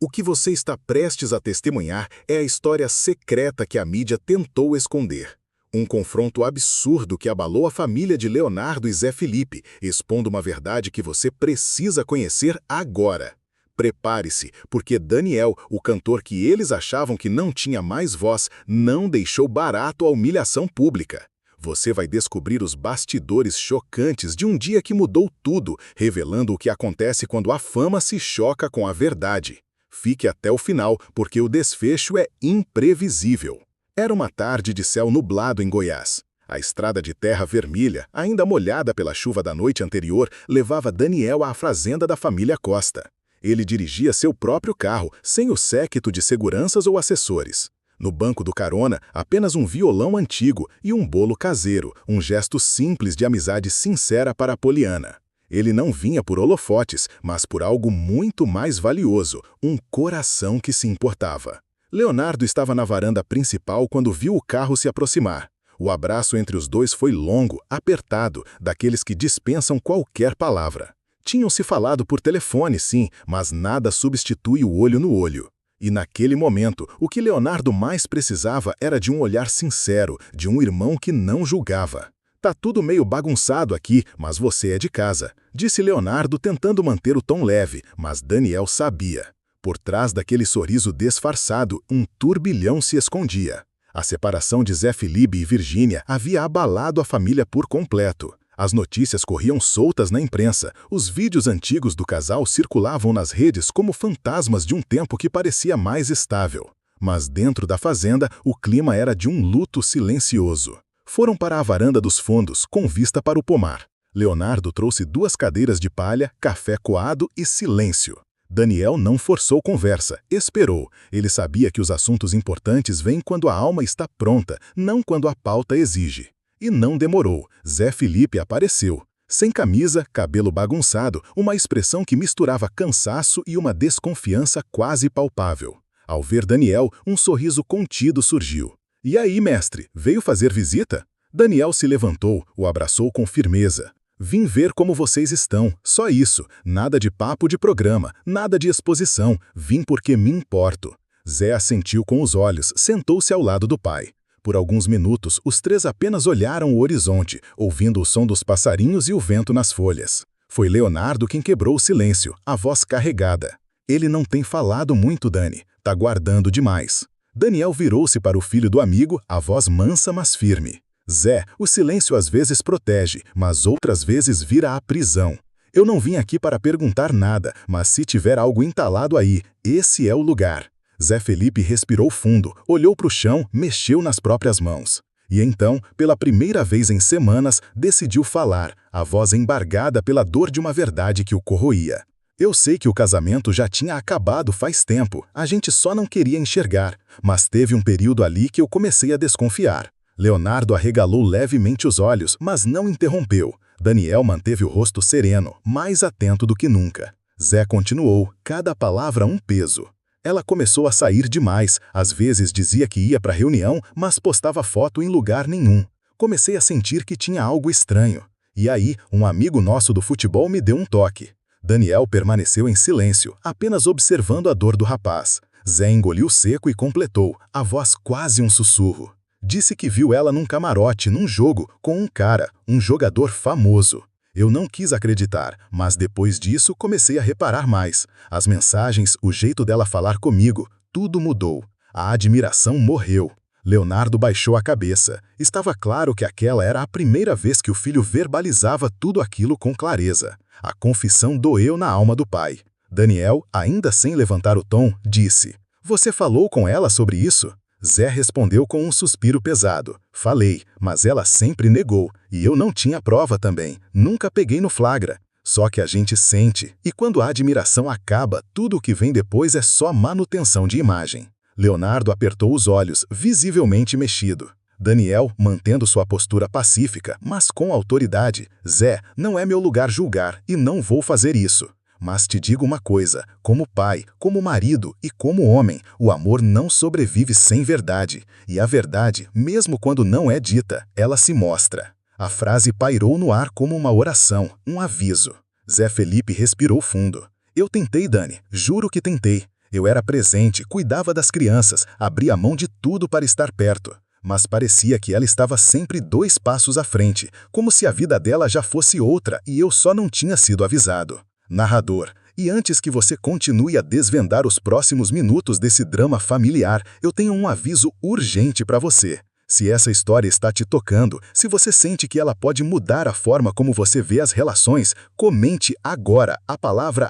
O que você está prestes a testemunhar é a história secreta que a mídia tentou esconder. Um confronto absurdo que abalou a família de Leonardo e Zé Felipe, expondo uma verdade que você precisa conhecer agora. Prepare-se, porque Daniel, o cantor que eles achavam que não tinha mais voz, não deixou barato a humilhação pública. Você vai descobrir os bastidores chocantes de um dia que mudou tudo, revelando o que acontece quando a fama se choca com a verdade. Fique até o final, porque o desfecho é imprevisível. Era uma tarde de céu nublado em Goiás. A estrada de terra vermelha, ainda molhada pela chuva da noite anterior, levava Daniel à fazenda da família Costa. Ele dirigia seu próprio carro, sem o séquito de seguranças ou assessores. No banco do carona, apenas um violão antigo e um bolo caseiro, um gesto simples de amizade sincera para a Poliana. Ele não vinha por holofotes, mas por algo muito mais valioso, um coração que se importava. Leonardo estava na varanda principal quando viu o carro se aproximar. O abraço entre os dois foi longo, apertado, daqueles que dispensam qualquer palavra. Tinham se falado por telefone, sim, mas nada substitui o olho no olho. E naquele momento, o que Leonardo mais precisava era de um olhar sincero, de um irmão que não julgava. "Tá tudo meio bagunçado aqui, mas você é de casa", disse Leonardo tentando manter o tom leve, mas Daniel sabia. Por trás daquele sorriso disfarçado, um turbilhão se escondia. A separação de Zé Felipe e Virgínia havia abalado a família por completo. As notícias corriam soltas na imprensa, os vídeos antigos do casal circulavam nas redes como fantasmas de um tempo que parecia mais estável. Mas dentro da fazenda, o clima era de um luto silencioso. Foram para a varanda dos fundos, com vista para o pomar. Leonardo trouxe 2 cadeiras de palha, café coado e silêncio. Daniel não forçou conversa, esperou. Ele sabia que os assuntos importantes vêm quando a alma está pronta, não quando a pauta exige. E não demorou. Zé Felipe apareceu. Sem camisa, cabelo bagunçado, uma expressão que misturava cansaço e uma desconfiança quase palpável. Ao ver Daniel, um sorriso contido surgiu. "E aí, mestre, veio fazer visita?" Daniel se levantou, o abraçou com firmeza. "Vim ver como vocês estão, só isso, nada de papo de programa, nada de exposição, vim porque me importo." Zé assentiu com os olhos, sentou-se ao lado do pai. Por alguns minutos, os 3 apenas olharam o horizonte, ouvindo o som dos passarinhos e o vento nas folhas. Foi Leonardo quem quebrou o silêncio, a voz carregada. "Ele não tem falado muito, Dani, tá guardando demais." Daniel virou-se para o filho do amigo, a voz mansa mas firme. "Zé, o silêncio às vezes protege, mas outras vezes vira a prisão. Eu não vim aqui para perguntar nada, mas se tiver algo entalado aí, esse é o lugar." Zé Felipe respirou fundo, olhou para o chão, mexeu nas próprias mãos. E então, pela primeira vez em semanas, decidiu falar, a voz embargada pela dor de uma verdade que o corroía. "Eu sei que o casamento já tinha acabado faz tempo, a gente só não queria enxergar, mas teve um período ali que eu comecei a desconfiar." Leonardo arregalou levemente os olhos, mas não interrompeu. Daniel manteve o rosto sereno, mais atento do que nunca. Zé continuou, cada palavra um peso. "Ela começou a sair demais, às vezes dizia que ia para reunião, mas postava foto em lugar nenhum. Comecei a sentir que tinha algo estranho. E aí, um amigo nosso do futebol me deu um toque." Daniel permaneceu em silêncio, apenas observando a dor do rapaz. Zé engoliu seco e completou, a voz quase um sussurro. "Disse que viu ela num camarote, num jogo, com um cara, um jogador famoso." Eu não quis acreditar, mas depois disso comecei a reparar mais. As mensagens, o jeito dela falar comigo, tudo mudou. A admiração morreu. Leonardo baixou a cabeça. Estava claro que aquela era a primeira vez que o filho verbalizava tudo aquilo com clareza. A confissão doeu na alma do pai. Daniel, ainda sem levantar o tom, disse: "Você falou com ela sobre isso?" Zé respondeu com um suspiro pesado. "Falei, mas ela sempre negou, e eu não tinha prova também, nunca peguei no flagra. Só que a gente sente, e quando a admiração acaba, tudo o que vem depois é só manutenção de imagem." Leonardo apertou os olhos, visivelmente mexido. Daniel, mantendo sua postura pacífica, mas com autoridade: "Zé, não é meu lugar julgar, e não vou fazer isso. Mas te digo uma coisa, como pai, como marido e como homem, o amor não sobrevive sem verdade. E a verdade, mesmo quando não é dita, ela se mostra." A frase pairou no ar como uma oração, um aviso. Zé Felipe respirou fundo. "Eu tentei, Dani, juro que tentei. Eu era presente, cuidava das crianças, abria mão de tudo para estar perto. Mas parecia que ela estava sempre 2 passos à frente, como se a vida dela já fosse outra e eu só não tinha sido avisado. Narrador, e antes que você continue a desvendar os próximos minutos desse drama familiar, eu tenho um aviso urgente para você. Se essa história está te tocando, se você sente que ela pode mudar a forma como você vê as relações, comente agora a palavra